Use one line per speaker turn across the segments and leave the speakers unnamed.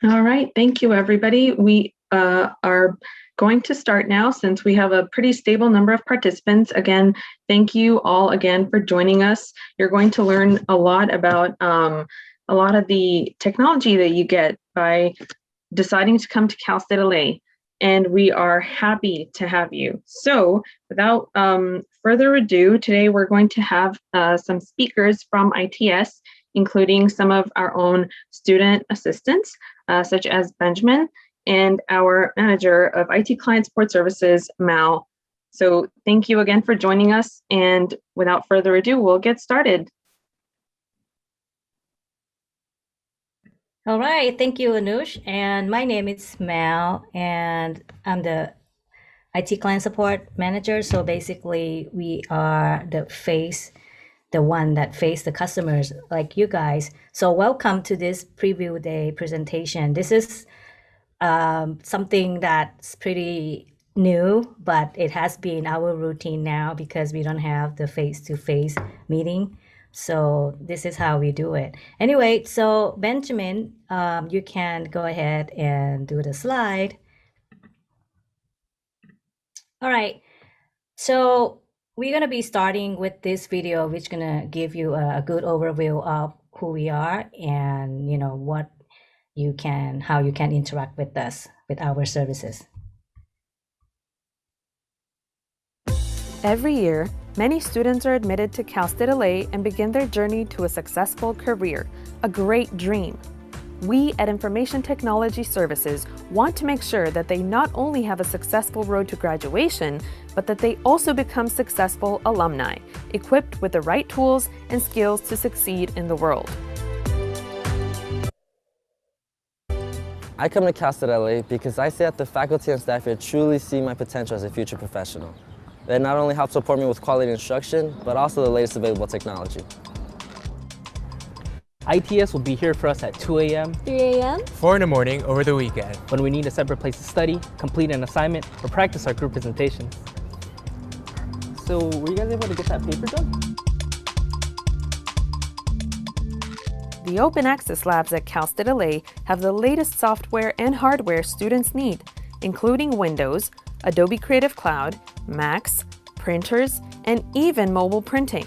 All right, thank you, everybody. We are going to start now since we have a pretty stable number of participants. Again, thank you all again for joining us. You're going to learn a lot about a lot of the technology that you get by deciding to come to Cal State LA, and we are happy to have you. So without further ado, today we're going to have some speakers from ITS, including some of our own student assistants, such as Benjamin, and our manager of IT Client Support Services, Mal. So thank you again for joining us, and without further ado, we'll get started.
All right, thank you, Anush. And my name is Mal, and I'm the IT Client Support Manager. So basically, we are the one that face the customers like you guys. So welcome to this preview day presentation. This is something that's pretty new, but it has been our routine now because we don't have the face-to-face meeting. So this is how we do it. Anyway, so Benjamin, you can go ahead and do the slide. All right, so we're gonna be starting with this video, which gonna give you a good overview of who we are and how you can interact with us, with our services.
Every year, many students are admitted to Cal State LA and begin their journey to a successful career, a great dream. We at Information Technology Services want to make sure that they not only have a successful road to graduation, but that they also become successful alumni, equipped with the right tools and skills to succeed in the world.
I come to Cal State LA because I see that the faculty and staff here truly see my potential as a future professional. They not only help support me with quality instruction, but also the latest available technology.
ITS will be here for us at 2 a.m.,
3 a.m.,
4 in the morning over the weekend,
when we need a separate place to study, complete an assignment, or practice our group presentations. So were you guys able to get that paper done?
The Open Access Labs at Cal State LA have the latest software and hardware students need, including Windows, Adobe Creative Cloud, Macs, printers, and even mobile printing.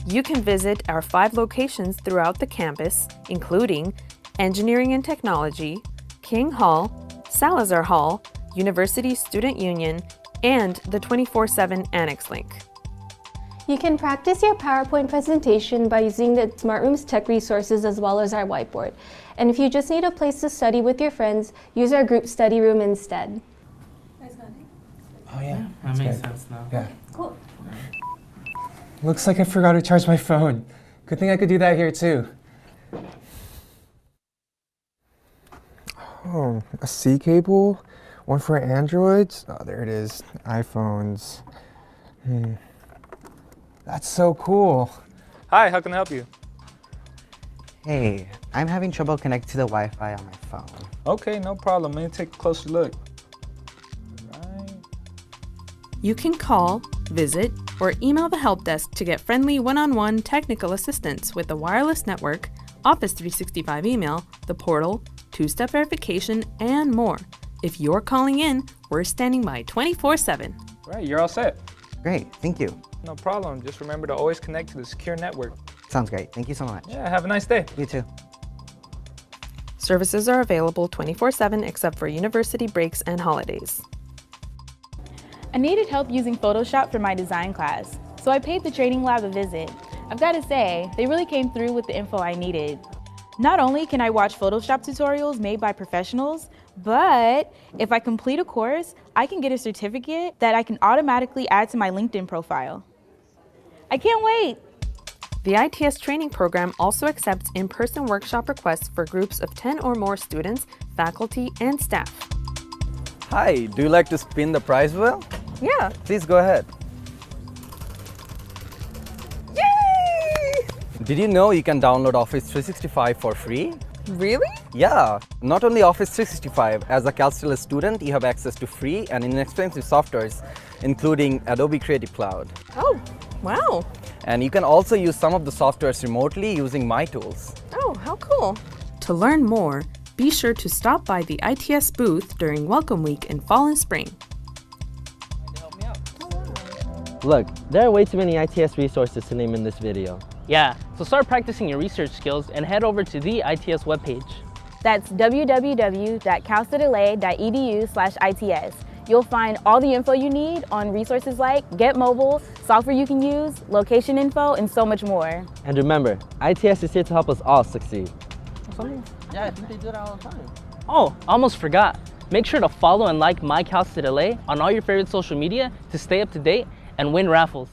You can visit our 5 locations throughout the campus, including Engineering and Technology, King Hall, Salazar Hall, University Student Union, and the 24/7 Annex Link.
You can practice your PowerPoint presentation by using the Smart Rooms tech resources as well as our whiteboard. And if you just need a place to study with your friends, use our group study room instead.
Oh yeah,
That makes sense now.
Yeah.
Cool.
Looks like I forgot to charge my phone. Good thing I could do that here too. Oh, a C cable? One for Androids? Oh, there it is. iPhones. That's so cool.
Hi, how can I help you?
Hey, I'm having trouble connecting to the Wi-Fi on my phone.
Okay, no problem. Let me take a closer look. Right.
You can call, visit, or email the help desk to get friendly one-on-one technical assistance with the wireless network, Office 365 email, the portal, 2-step verification, and more. If you're calling in, we're standing by 24/7.
Right, you're all set.
Great, thank you.
No problem. Just remember to always connect to the secure network.
Sounds great. Thank you so much.
Yeah, have a nice day.
You too.
Services are available 24/7 except for university breaks and holidays.
I needed help using Photoshop for my design class, so I paid the training lab a visit. I've got to say, they really came through with the info I needed. Not only can I watch Photoshop tutorials made by professionals, but if I complete a course, I can get a certificate that I can automatically add to my LinkedIn profile. I can't wait!
The ITS training program also accepts in-person workshop requests for groups of 10 or more students, faculty, and staff.
Hi, do you like to spin the prize wheel?
Yeah.
Please go ahead. Yay! Did you know you can download Office 365 for free?
Really?
Yeah, not only Office 365, as a Cal State student, you have access to free and inexpensive softwares, including Adobe Creative Cloud.
Oh, wow.
And you can also use some of the softwares remotely using My Tools.
Oh, how cool! To learn more, be sure to stop by the ITS booth during Welcome Week in fall and spring.
Look, there are way too many ITS resources to name in this video.
Yeah, so start practicing your research skills and head over to the ITS webpage.
That's www.calcitla.edu/ITS. You'll find all the info you need on resources like Get Mobile, software you can use, location info, and so much more.
And remember, ITS is here to help us all succeed.
Yeah, I think they do that all the time.
Oh, almost forgot. Make sure to follow and like My Cal State LA on all your favorite social media to stay up to date and win raffles.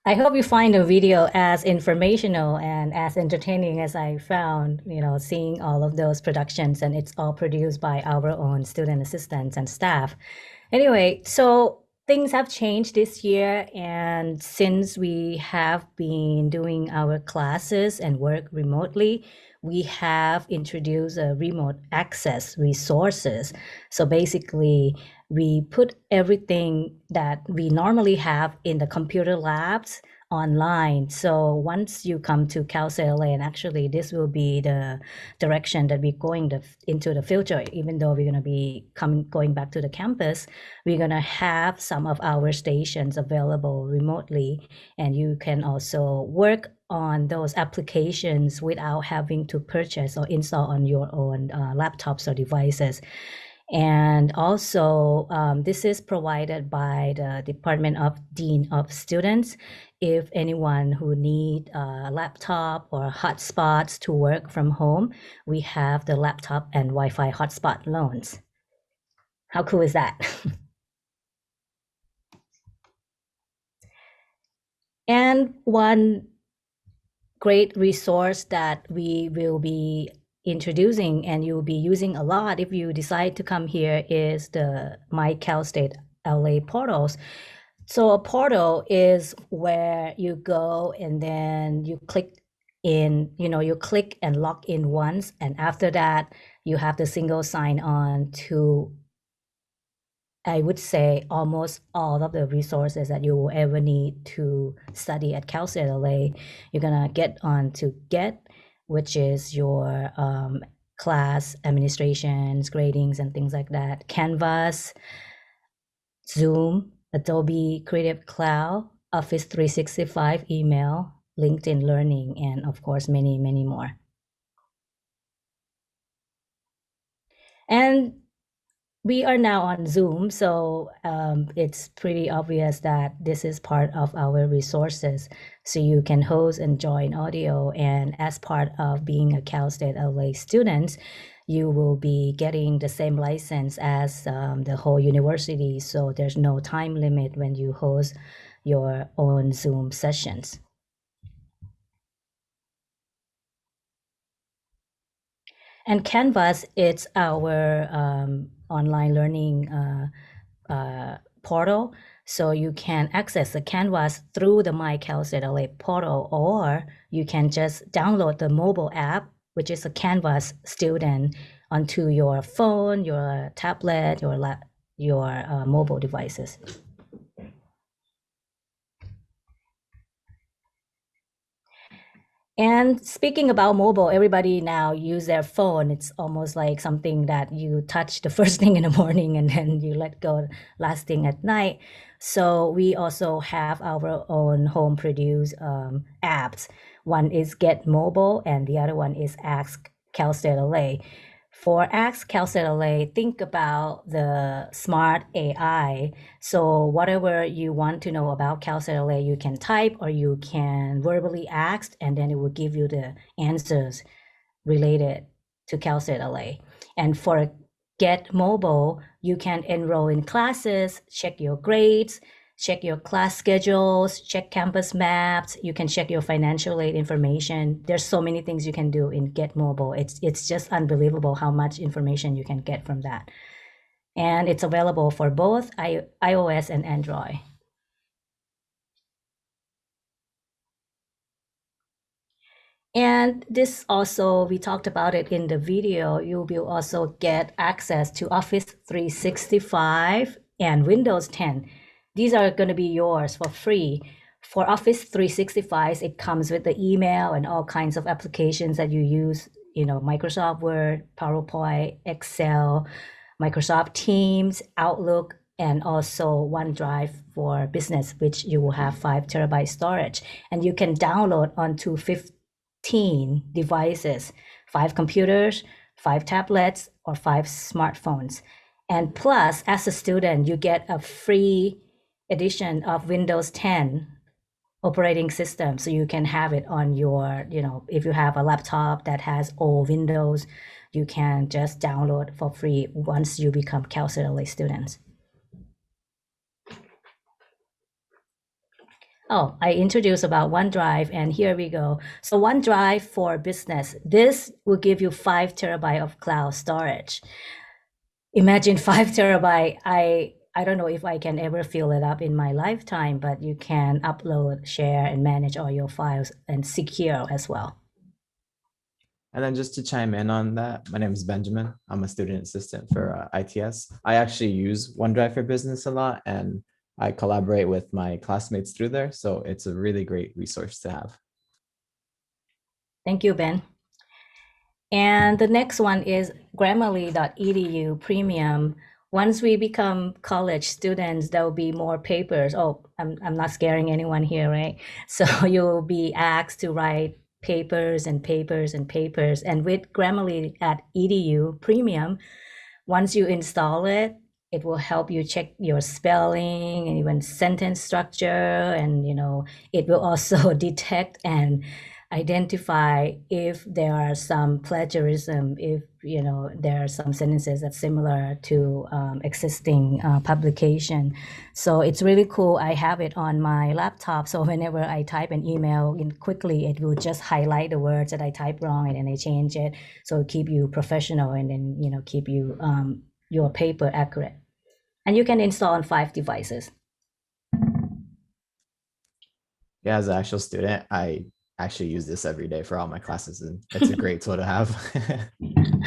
I hope you find the video as informational and as entertaining as I found, seeing all of those productions, and it's all produced by our own student assistants and staff. Anyway, so things have changed this year, and since we have been doing our classes and work remotely, we have introduced a remote access resources. So basically, we put everything that we normally have in the computer labs online. So once you come to Cal State LA, and actually this will be the direction that we're going into the future, even though we're going to be going back to the campus, we're going to have some of our stations available remotely, and you can also work on those applications without having to purchase or install on your own laptops or devices. And also, this is provided by the Department of Dean of Students. If anyone who need a laptop or hotspots to work from home, we have the laptop and Wi-Fi hotspot loans. How cool is that? And one great resource that we will be introducing and you'll be using a lot if you decide to come here is the My Cal State LA portals. So a portal is where you go and then you click in, you click and log in once, and after that you have the single sign on to, I would say, almost all of the resources that you will ever need to study at Cal State LA. You're gonna get on to Get, which is your class administrations, gradings, and things like that. Canvas, Zoom, Adobe Creative Cloud, Office 365 email, LinkedIn Learning, and of course, many, many more. And we are now on Zoom, so it's pretty obvious that this is part of our resources. So you can host and join audio, and as part of being a Cal State LA student, you will be getting the same license as the whole university. So there's no time limit when you host your own Zoom sessions. And Canvas, it's our online learning portal. So you can access the Canvas through the My Cal State LA portal, or you can just download the mobile app, which is a Canvas student, onto your phone, your tablet, your mobile devices. And speaking about mobile, everybody now use their phone. It's almost like something that you touch the first thing in the morning and then you let go last thing at night. So we also have our own home produced apps. One is Get Mobile and the other one is Ask Cal State LA. For Ask Cal State LA, think about the smart AI. So whatever you want to know about Cal State LA, you can type or you can verbally ask, and then it will give you the answers related to Cal State LA. And for Get Mobile, you can enroll in classes, check your grades, check your class schedules, check campus maps. You can check your financial aid information. There's so many things you can do in Get Mobile. It's just unbelievable how much information you can get from that. And it's available for both iOS and Android. And this also, we talked about it in the video, you will also get access to Office 365 and Windows 10. These are going to be yours for free. For Office 365, it comes with the email and all kinds of applications that you use, Microsoft Word, PowerPoint, Excel, Microsoft Teams, Outlook, and also OneDrive for Business, which you will have 5 terabyte storage. And you can download onto 15 devices, 5 computers, 5 tablets, or 5 smartphones. And plus, as a student, you get a free edition of Windows 10 operating system. So you can have it on your, if you have a laptop that has all Windows, you can just download for free once you become Cal State LA students. Oh, I introduced about OneDrive, and here we go. So OneDrive for Business, this will give you 5 terabyte of cloud storage. Imagine 5 terabyte. I don't know if I can ever fill it up in my lifetime, but you can upload, share, and manage all your files and secure as well.
And then just to chime in on that, my name is Benjamin. I'm a student assistant for ITS. I actually use OneDrive for Business a lot, and I collaborate with my classmates through there. So it's a really great resource to have.
Thank you, Ben. And the next one is Grammarly.edu Premium. Once we become college students, there will be more papers. Oh, I'm not scaring anyone here, right? So you'll be asked to write papers and papers and papers. And with Grammarly.edu Premium, once you install it, it will help you check your spelling and even sentence structure. And, it will also detect and identify if there are some plagiarism, if, there are some sentences that's similar to existing publication. So it's really cool. I have it on my laptop. So whenever I type an email in quickly, it will just highlight the words that I type wrong and then I change it. So keep you professional and then, keep you your paper accurate. And you can install on 5 devices.
Yeah, as an actual student, I actually use this every day for all my classes, and it's a great tool to have.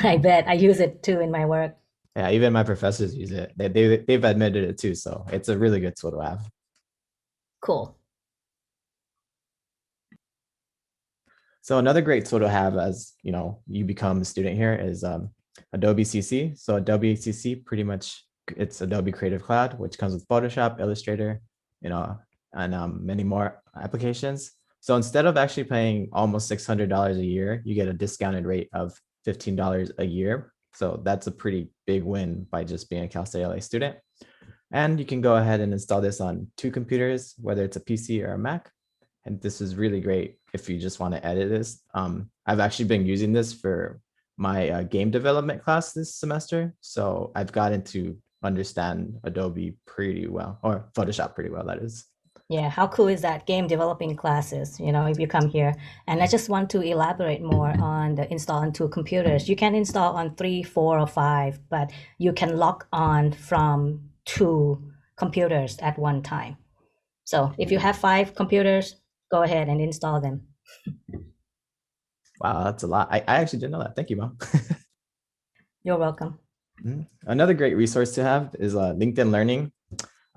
I bet. I use it too in my work.
Yeah, even my professors use it. They've admitted it too, so it's a really good tool to have.
Cool.
So another great tool to have as you become a student here is Adobe CC. So Adobe CC, pretty much it's Adobe Creative Cloud, which comes with Photoshop, Illustrator, and many more applications. So instead of actually paying almost $600 a year, you get a discounted rate of $15 a year. So that's a pretty big win by just being a Cal State LA student. And you can go ahead and install this on 2 computers, whether it's a PC or a Mac. And this is really great if you just want to edit this. I've actually been using this for my game development class this semester. So I've gotten to understand Adobe pretty well, or Photoshop pretty well, that is.
Yeah, how cool is that? Game developing classes, if you come here. And I just want to elaborate more on the install on 2 computers. You can install on 3, 4, or 5, but you can log on from 2 computers at one time. So if you have 5 computers, go ahead and install them.
Wow, that's a lot. I actually didn't know that. Thank you, Mom.
You're welcome.
Another great resource to have is LinkedIn Learning.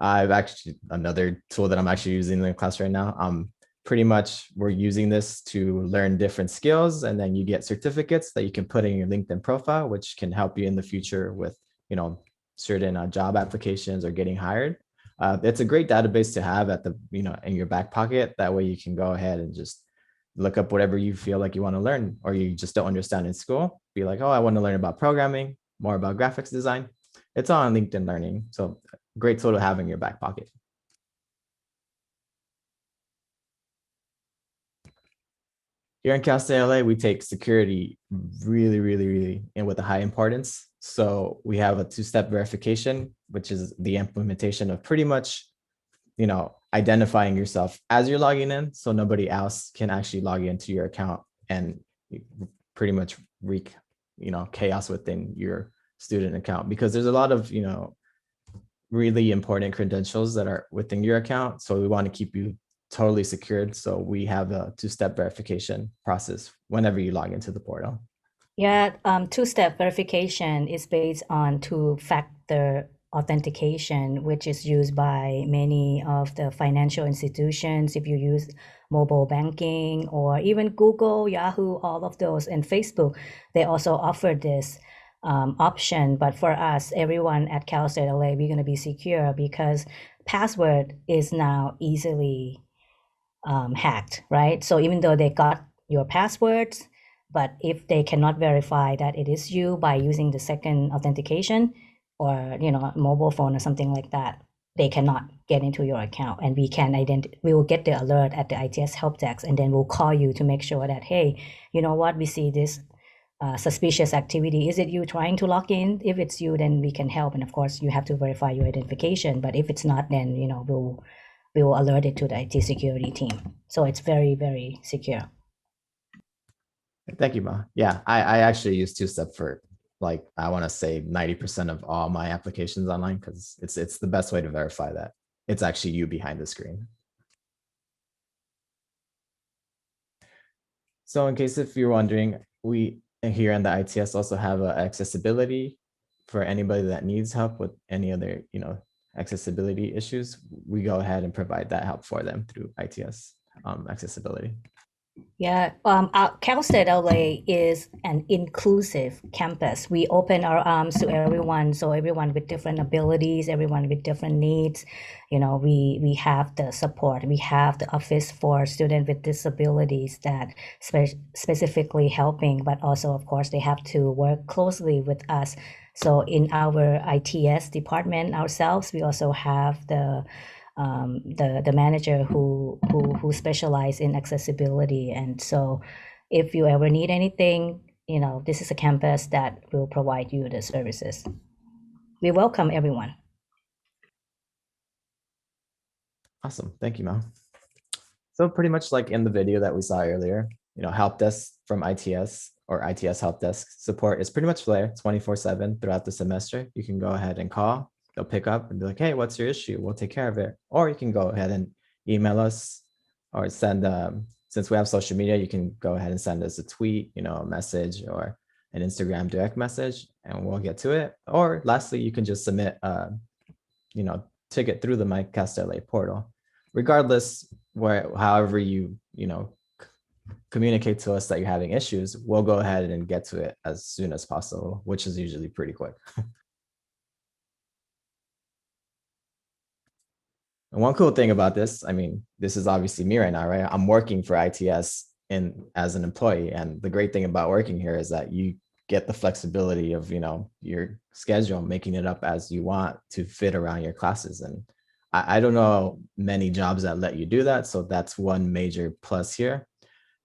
Another tool that I'm actually using in the class right now. Pretty much we're using this to learn different skills, and then you get certificates that you can put in your LinkedIn profile, which can help you in the future with, certain job applications or getting hired. It's a great database to have at in your back pocket. That way you can go ahead and just look up whatever you feel like you want to learn, or you just don't understand in school. Be like, oh, I want to learn about programming, more about graphics design. It's all on LinkedIn Learning. So great tool to have in your back pocket. Here in Cal State LA, we take security really, really, really and with a high importance. So we have a two-step verification, which is the implementation of pretty much, identifying yourself as you're logging in, so nobody else can actually log into your account and pretty much wreak, chaos within your student account, because there's a lot of, really important credentials that are within your account. So we want to keep you totally secured. So we have a two-step verification process whenever you log into the portal.
Yeah, two-step verification is based on two-factor authentication, which is used by many of the financial institutions. If you use mobile banking or even Google, Yahoo, all of those, and Facebook, they also offer this option. But for us, everyone at Cal State LA, we're going to be secure because password is now easily hacked, right? So even though they got your passwords, but if they cannot verify that it is you by using the second authentication or mobile phone or something like that, they cannot get into your account. And we will get the alert at the ITS help desk, and then we'll call you to make sure that, hey, you know what, we see this suspicious activity. Is it you trying to log in? If it's you, then we can help. And of course, you have to verify your identification. But if it's not, then we will alert it to the IT security team. So it's very, very secure.
Thank you, Ma. Yeah, I actually use two-step for, like, I want to say 90% of all my applications online, because it's the best way to verify that it's actually you behind the screen. So in case if you're wondering, we here in the ITS also have accessibility for anybody that needs help with any other, accessibility issues. We go ahead and provide that help for them through ITS accessibility.
Yeah, Cal State LA is an inclusive campus. We open our arms to everyone, so everyone with different abilities, everyone with different needs. We have the support. We have the office for students with disabilities that specifically helping, but also, of course, they have to work closely with us. So in our ITS department ourselves, we also have the manager who specialize in accessibility. And so if you ever need anything, this is a campus that will provide you the services. We welcome everyone.
Awesome. Thank you, Mel. So pretty much like in the video that we saw earlier, help desk from ITS or ITS help desk support is pretty much there 24/7 throughout the semester. You can go ahead and call. They'll pick up and be like, hey, what's your issue? We'll take care of it. Or you can go ahead and email us or send, since we have social media, you can go ahead and send us a tweet, a message or an Instagram direct message, and we'll get to it. Or lastly, you can just submit, ticket through the My Cal State LA portal. Regardless, however you, communicate to us that you're having issues, we'll go ahead and get to it as soon as possible, which is usually pretty quick. And one cool thing about this, this is obviously me right now, right? I'm working for ITS as an employee. And the great thing about working here is that you get the flexibility of, your schedule, making it up as you want to fit around your classes. And I don't know many jobs that let you do that. So that's one major plus here.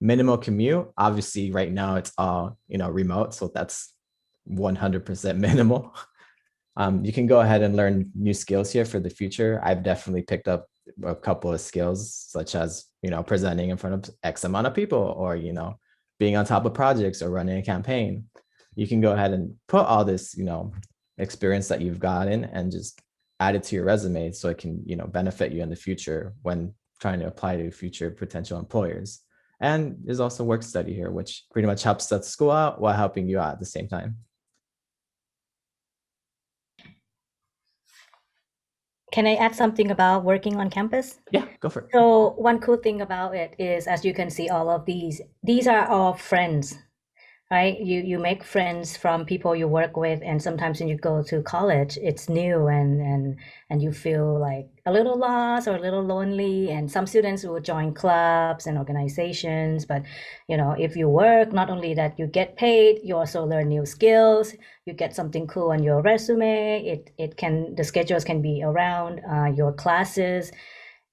Minimal commute, obviously right now it's all, remote. So that's 100% minimal. You can go ahead and learn new skills here for the future. I've definitely picked up a couple of skills, such as, presenting in front of X amount of people, or, being on top of projects or running a campaign. You can go ahead and put all this, experience that you've gotten and just add it to your resume so it can, benefit you in the future when trying to apply to future potential employers. And there's also work study here, which pretty much helps set the school out while helping you out at the same time.
Can I add something about working on campus?
Yeah, go for it.
So one cool thing about it is, as you can see, all of these are all friends, right? You make friends from people you work with, and sometimes when you go to college, it's new and you feel like a little lost or a little lonely. And some students will join clubs and organizations, but if you work, not only that you get paid, you also learn new skills. You get something cool on your resume. The schedules can be around your classes,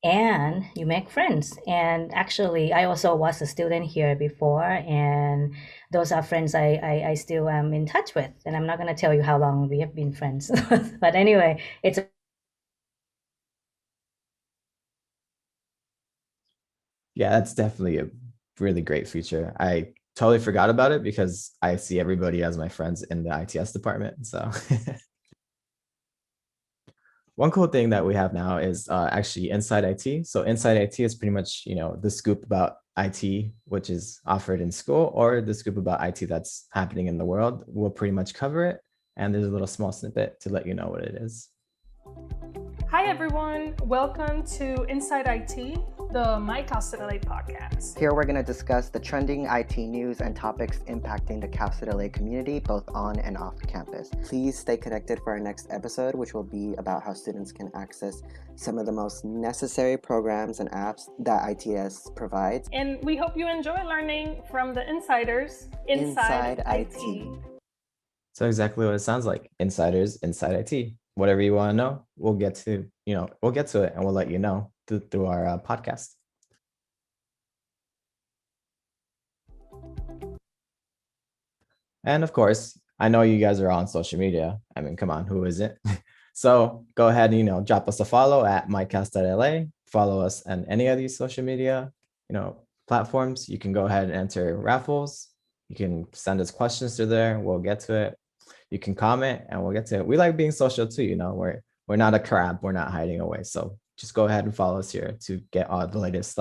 and you make friends. And actually, I also was a student here before, and those are friends I still am in touch with. And I'm not going to tell you how long we have been friends. But anyway, it's
Yeah, that's definitely a really great feature. I totally forgot about it because I see everybody as my friends in the ITS department. So one cool thing that we have now is actually Inside IT. So Inside IT is pretty much, the scoop about IT, which is offered in school, or the scoop about IT that's happening in the world. We'll pretty much cover it. And there's a little small snippet to let you know what it is.
Hi everyone, welcome to Inside IT, the My Cal State LA podcast.
Here we're going to discuss the trending IT news and topics impacting the Cal State LA community, both on and off campus. Please stay connected for our next episode, which will be about how students can access some of the most necessary programs and apps that ITS provides.
And we hope you enjoy learning from the insiders inside IT.
So exactly what it sounds like. Insiders inside IT. Whatever you want to know, we'll get to it and we'll let you know through our podcast. And of course, I know you guys are on social media. I mean, come on, who isn't? So go ahead and, drop us a follow at mycast.la. Follow us on any of these social media, platforms. You can go ahead and enter raffles. You can send us questions through there. We'll get to it. You can comment and we'll get to it. We like being social too, we're not a crab, we're not hiding away. So just go ahead and follow us here to get all the latest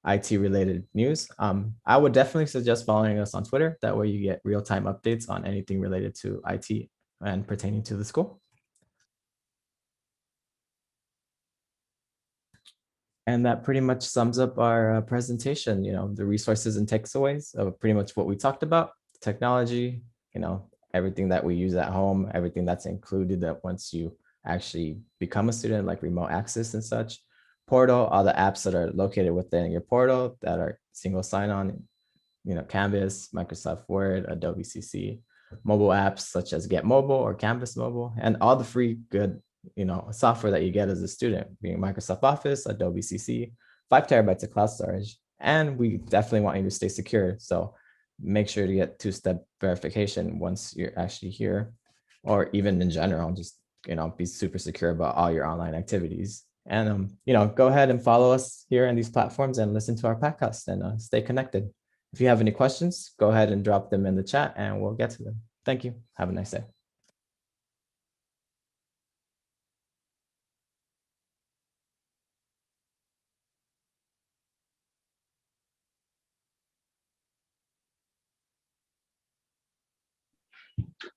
IT related news. I would definitely suggest following us on Twitter. That way you get real-time updates on anything related to IT and pertaining to the school. And that pretty much sums up our presentation, the resources and takeaways of pretty much what we talked about, technology, everything that we use at home, everything that's included that once you actually become a student, like remote access and such. Portal, all the apps that are located within your portal that are single sign-on, Canvas, Microsoft Word, Adobe CC, mobile apps such as Get Mobile or Canvas Mobile, and all the free good, software that you get as a student, being Microsoft Office, Adobe CC, 5 terabytes of cloud storage. And we definitely want you to stay secure. So make sure to get 2-step verification once you're actually here, or even in general, just, be super secure about all your online activities. And, go ahead and follow us here on these platforms and listen to our podcast and stay connected. If you have any questions, go ahead and drop them in the chat and we'll get to them. Thank you. Have a nice day.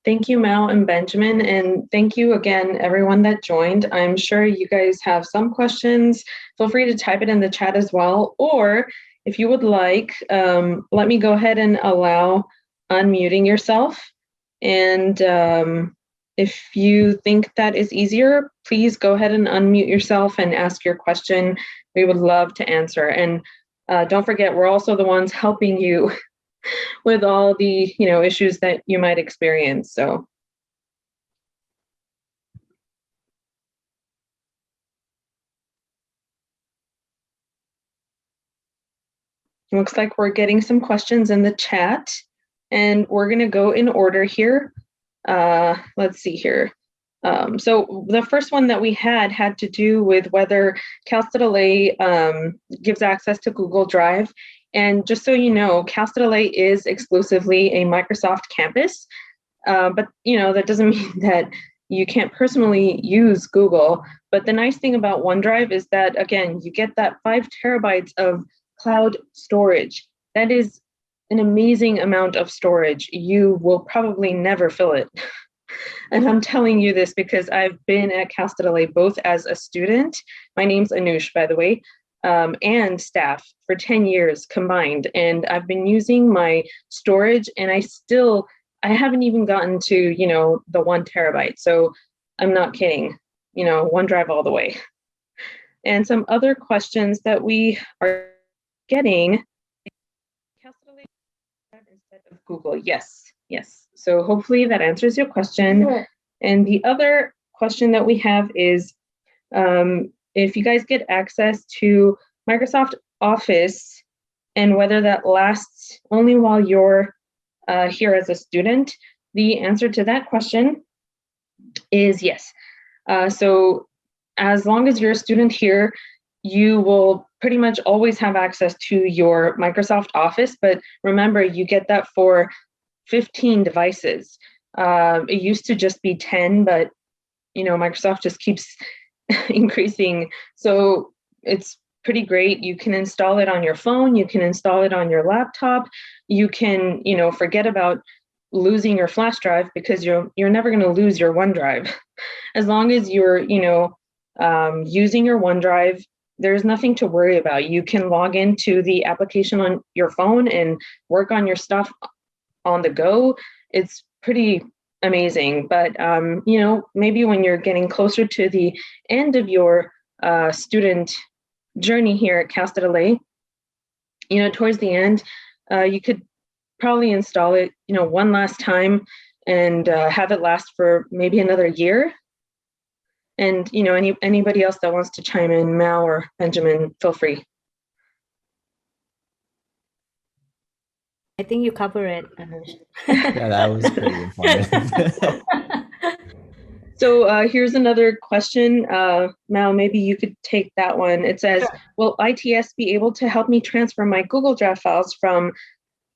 Thank you, Mal and Benjamin, and thank you again, everyone that joined. I'm sure you guys have some questions. Feel free to type it in the chat as well, or if you would like, let me go ahead and allow unmuting yourself. And if you think that is easier, please go ahead and unmute yourself and ask your question. We would love to answer. And don't forget, we're also the ones helping you with all the issues that you might experience. So looks like we're getting some questions in the chat, and we're going to go in order here. Let's see here. So the first one that we had to do with whether Cal State LA gives access to Google Drive. And just so you know, Cal State LA is exclusively a Microsoft campus, but that doesn't mean that you can't personally use Google. But the nice thing about OneDrive is that, again, you get that 5 terabytes of cloud storage. That is an amazing amount of storage. You will probably never fill it. And I'm telling you this because I've been at Cal State LA both as a student, my name's Anush, by the way, and staff for 10 years combined. And I've been using my storage and I haven't even gotten to, the 1 terabyte. So I'm not kidding, OneDrive all the way. And some other questions that we are getting. Instead of Google, yes. So hopefully that answers your question. Sure. And the other question that we have is, if you guys get access to Microsoft Office and whether that lasts only while you're here as a student? The answer to that question is yes. So as long as you're a student here, you will pretty much always have access to your Microsoft Office, but remember, you get that for 15 devices. It used to just be 10, but Microsoft just keeps increasing. So it's pretty great. You can install it on your phone, you can install it on your laptop, you can, forget about losing your flash drive, because you're never going to lose your OneDrive. As long as you're, using your OneDrive, there's nothing to worry about. You can log into the application on your phone and work on your stuff on the go. It's pretty amazing. But, maybe when you're getting closer to the end of your student journey here at Cal State LA, towards the end, you could probably install it, one last time and have it last for maybe another year. And, anybody else that wants to chime in, Mal or Benjamin, feel free.
I think you cover it, Anush.
Yeah, that was pretty informative.
So here's another question. Mal, maybe you could take that one. It says, will ITS be able to help me transfer my Google Drive files from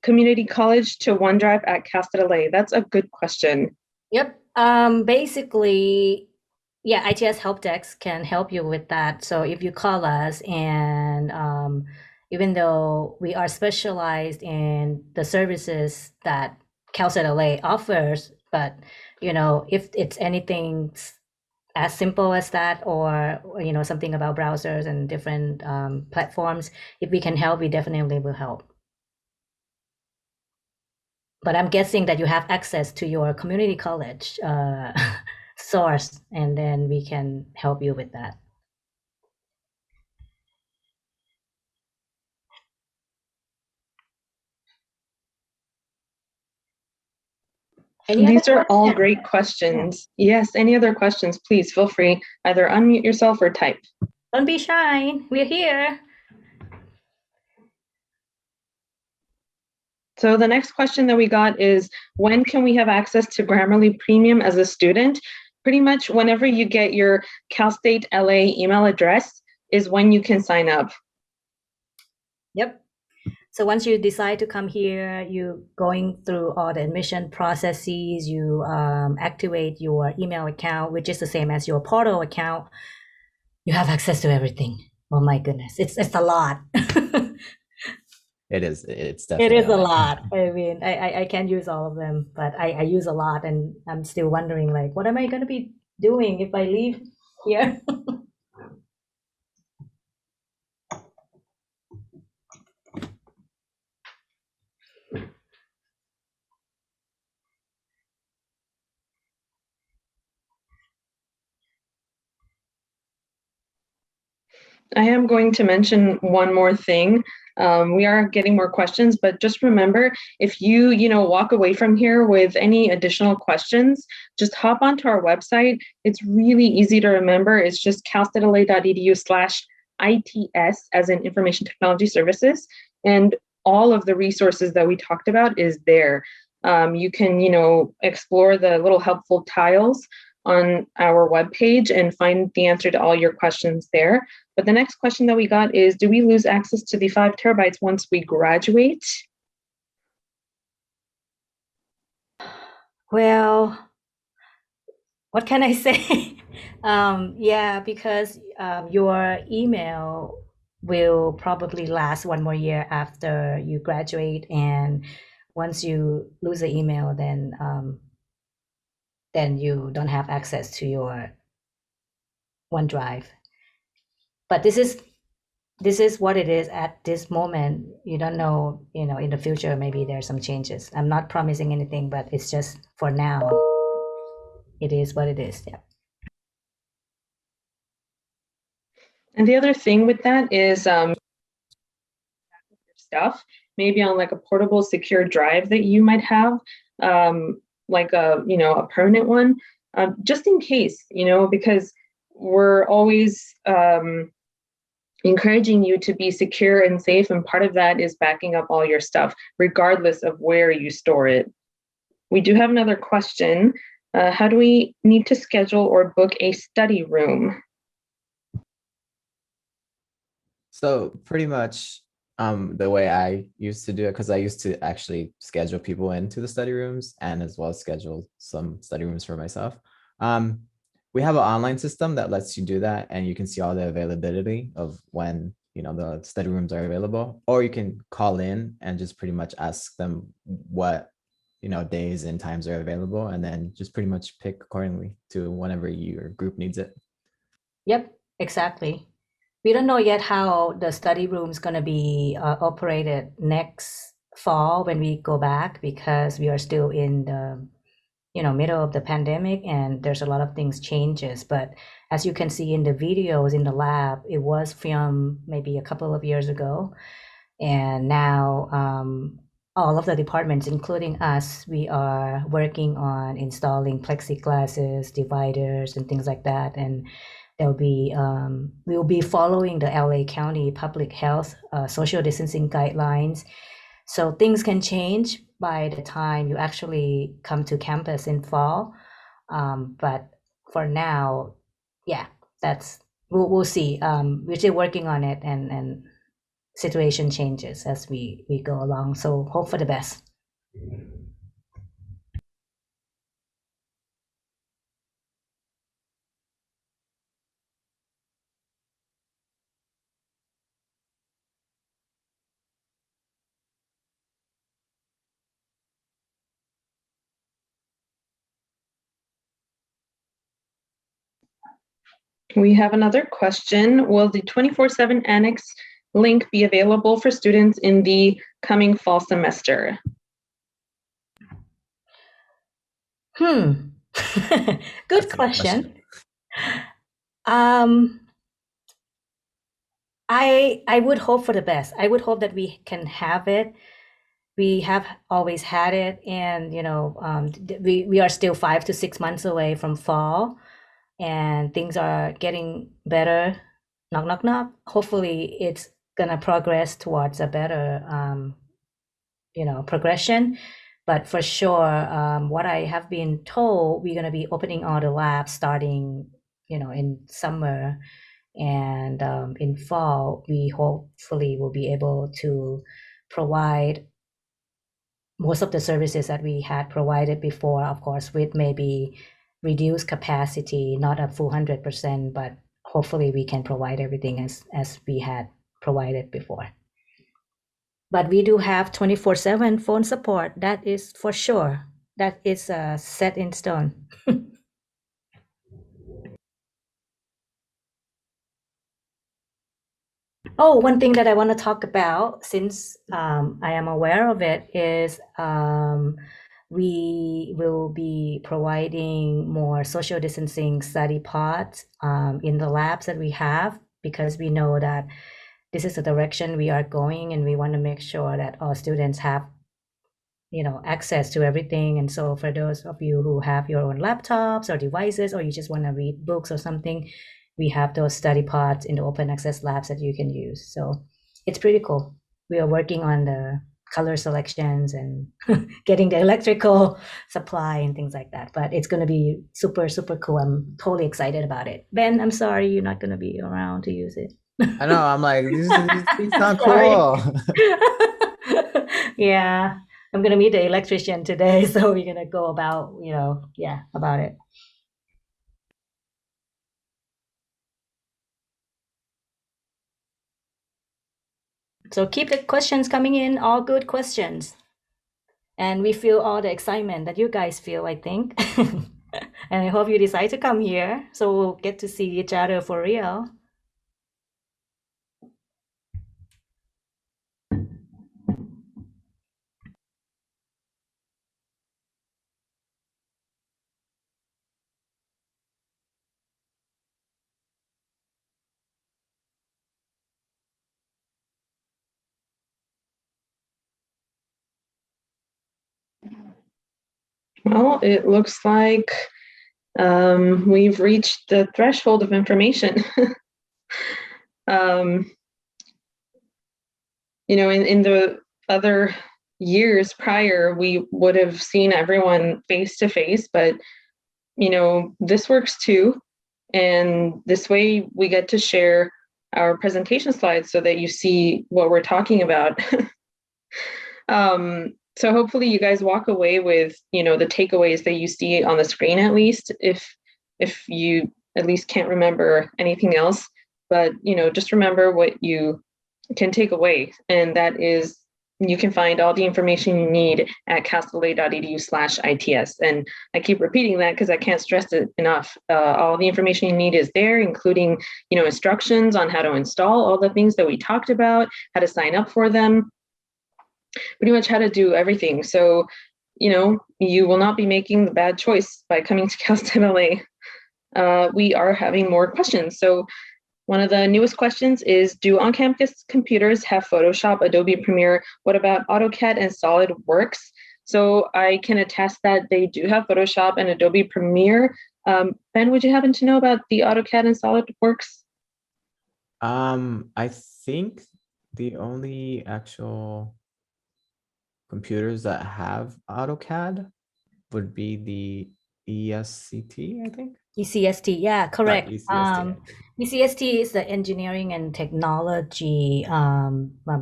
community college to OneDrive at Cal State LA? That's a good question.
Yep. Basically, yeah, ITS Help Desk can help you with that. So if you call us, and even though we are specialized in the services that Cal State LA offers, but if it's anything as simple as that, or something about browsers and different platforms, if we can help, we definitely will help. But I'm guessing that you have access to your community college source, and then we can help you with that.
These are all great questions. Yes, any other questions, please feel free. Either unmute yourself or type.
Don't be shy. We're here.
So the next question that we got is, when can we have access to Grammarly Premium as a student? Pretty much whenever you get your Cal State LA email address is when you can sign up.
Yep. So once you decide to come here, you going through all the admission processes, you activate your email account, which is the same as your portal account. You have access to everything. Oh my goodness, it's a lot.
It is. It's definitely.
It is a lot. I mean, I can't use all of them, but I use a lot, and I'm still wondering, like, what am I going to be doing if I leave here?
I am going to mention one more thing. We are getting more questions, but just remember, if you, walk away from here with any additional questions, just hop onto our website. It's really easy to remember. It's just calstatela.edu/ITS, as in Information Technology Services. And all of the resources that we talked about is there. You can, explore the little helpful tiles on our webpage and find the answer to all your questions there. But the next question that we got is, do we lose access to the 5 terabytes once we graduate?
Well, what can I say? Yeah, because your email will probably last 1 more year after you graduate, and once you lose the email, then you don't have access to your OneDrive. But this is what it is at this moment. You don't know, in the future, maybe there's some changes. I'm not promising anything, but it's just for now, it is what it is. Yeah.
And the other thing with that is stuff, maybe on like a portable secure drive that you might have, like a permanent one, just in case, because we're always encouraging you to be secure and safe. And part of that is backing up all your stuff, regardless of where you store it. We do have another question. How do we need to schedule or book a study room?
So pretty much the way I used to do it, because I used to actually schedule people into the study rooms and as well as schedule some study rooms for myself. We have an online system that lets you do that, and you can see all the availability of when the study rooms are available, or you can call in and just pretty much ask them what days and times are available, and then just pretty much pick accordingly to whenever your group needs it.
Yep, exactly. We don't know yet how the study room is going to be operated next fall when we go back, because we are still in the middle of the pandemic, and there's a lot of things changes. But as you can see in the videos in the lab, it was filmed maybe a couple of years ago, and now all of the departments, including us, we are working on installing plexiglasses, dividers, and things like that. And there'll be we'll be following the LA County Public Health social distancing guidelines. So things can change by the time you actually come to campus in fall. But for now, yeah, we'll see. We're still working on it, and situation changes as we go along. So hope for the best.
We have another question. Will the 24/7 Annex link be available for students in the coming fall semester?
Good question. I would hope for the best. I would hope that we can have it. We have always had it, and we are still 5 to 6 months away from fall, and things are getting better. Knock, knock, knock. Hopefully it's gonna progress towards a better progression. But for sure, what I have been told, we're gonna be opening all the labs starting in summer, and in fall we hopefully will be able to provide most of the services that we had provided before, of course, with maybe reduced capacity, not a full 100%, but hopefully we can provide everything as we had provided before. But we do have 24/7 phone support. That is for sure. That is set in stone. Oh, one thing that I want to talk about, since I am aware of it, is we will be providing more social distancing study pods in the labs that we have, because we know that this is the direction we are going, and we want to make sure that all students have access to everything. And so for those of you who have your own laptops or devices, or you just want to read books or something, we have those study pods in the open access labs that you can use. So it's pretty cool. We are working on the color selections and getting the electrical supply and things like that. But it's going to be super, super cool. I'm totally excited about it. Ben, I'm sorry you're not going to be around to use it.
I know. I'm like, these sound cool.
Yeah, I'm going to meet the electrician today. So we're going to go about, about it. So keep the questions coming in, all good questions. And we feel all the excitement that you guys feel, I think. And I hope you decide to come here so we'll get to see each other for real.
Well, it looks like we've reached the threshold of information. in the other years prior, we would have seen everyone face to face, but this works too. And this way we get to share our presentation slides so that you see what we're talking about. So hopefully you guys walk away with, the takeaways that you see on the screen, at least, if you at least can't remember anything else. But, just remember what you can take away. And that is, you can find all the information you need at castleA.edu/ITS. And I keep repeating that because I can't stress it enough. All the information you need is there, including, instructions on how to install all the things that we talked about, how to sign up for them, pretty much how to do everything. So, you will not be making the bad choice by coming to Cal State LA. We are having more questions. So one of the newest questions is, do on-campus computers have Photoshop, Adobe Premiere? What about AutoCAD and SolidWorks? So I can attest that they do have Photoshop and Adobe Premiere. Ben, would you happen to know about the AutoCAD and SolidWorks?
I think the only actual computers that have AutoCAD would be the ESCT, I think.
ECST, yeah, correct.
ECST.
ECST is the engineering and technology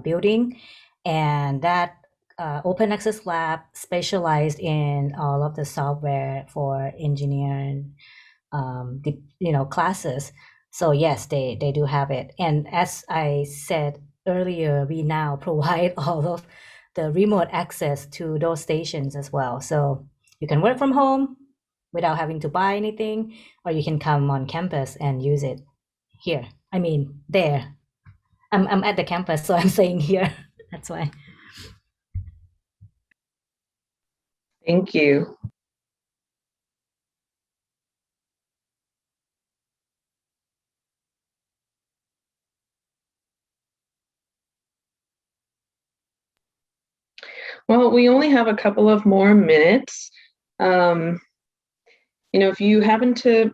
building, and that open access lab specialized in all of the software for engineering, classes. So yes, they do have it. And as I said earlier, we now provide all of the remote access to those stations as well. So you can work from home without having to buy anything, or you can come on campus and use it here. I mean, there. I'm at the campus, so I'm saying here. That's why.
Thank you. Well, we only have a couple of more minutes. If you happen to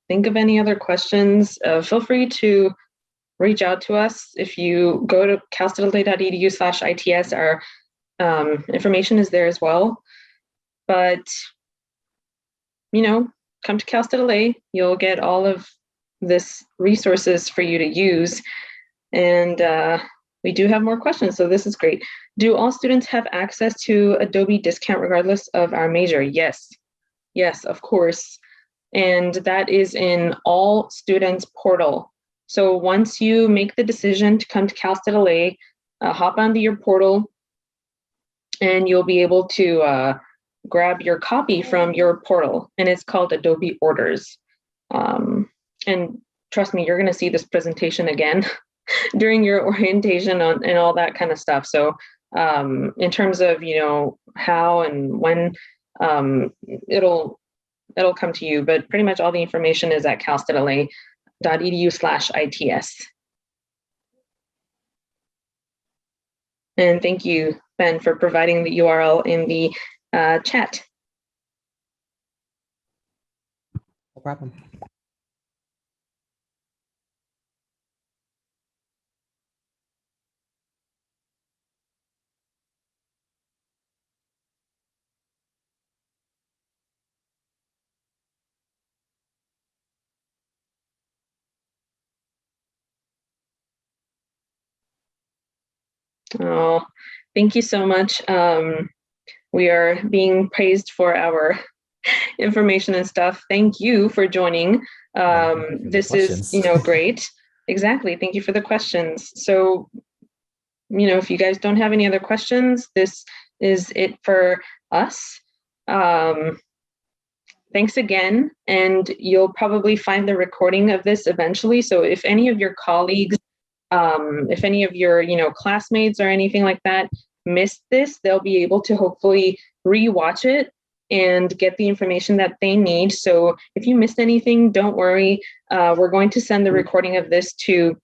think of any other questions, feel free to reach out to us. If you go to calstatela.edu/ITS, our information is there as well. But, come to Cal State LA, you'll get all of this resources for you to use. And we do have more questions, so this is great. Do all students have access to Adobe discount regardless of our major? Yes, of course. And that is in all students portal. So once you make the decision to come to Cal State LA, hop onto your portal and you'll be able to grab your copy from your portal, and it's called Adobe Orders. And trust me, you're gonna see this presentation again during your orientation and all that kind of stuff. So in terms of, how and when, it'll come to you, but pretty much all the information is at calstatela.edu/ITS. And thank you, Ben, for providing the URL in the chat.
No problem.
Oh, thank you so much. We are being praised for our information and stuff. Thank you for joining. This is, great. Exactly. Thank you for the questions. So, if you guys don't have any other questions, this is it for us. Thanks again. And you'll probably find the recording of this eventually. So if any of your colleagues, if any of your, classmates or anything like that missed this, they'll be able to hopefully rewatch it and get the information that they need. So if you missed anything, don't worry. We're going to send the recording of this to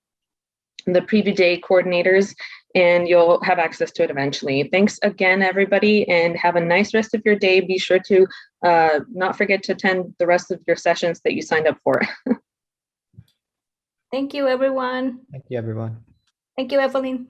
the preview day coordinators, and you'll have access to it eventually. Thanks again, everybody, and have a nice rest of your day. Be sure to not forget to attend the rest of your sessions that you signed up for.
Thank you, everyone.
Thank you, everyone.
Thank you, Evelyn.